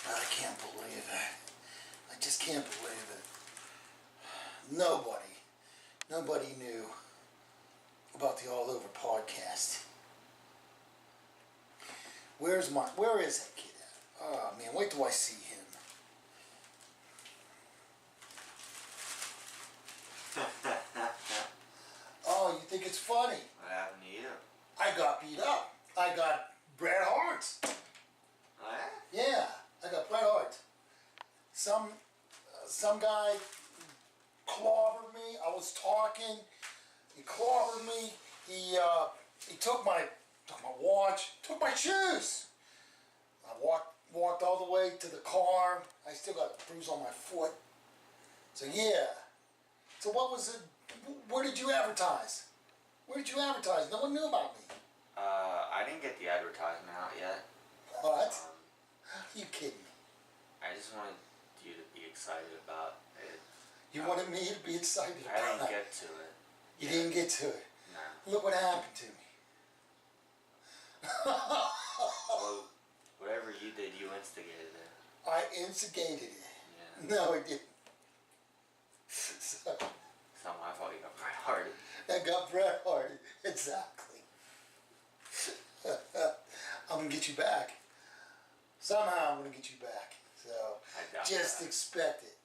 I can't believe it. I just can't believe it. Nobody knew about the All Over podcast. Where is that kid at? Oh man, wait till I see him. Oh, you think it's funny? What happened to you? I got beat up. I got Bret Hart. Oh, Yeah, I got Bret Hart. Some guy clobbered me. I was talking. He clobbered me. He took my watch, took my shoes. I walked all the way to the car. I still got a bruise on my foot. So yeah. So what was it? Where did you advertise? Where did you advertise? No one knew about me. I didn't get the advertisement out yet. What? Are you kidding me? I just wanted you to be excited about it. You wanted me to be excited I about didn't it. get to it. You didn't get to it. No. Look what happened to me. Well, whatever you did, you instigated it. I instigated it. Yeah. No, I didn't. So, Somehow I thought you got Bret Hart. I got Bret Hart. Exactly. I'm gonna get you back. Somehow I'm gonna get you back. So I doubt just that. expect it.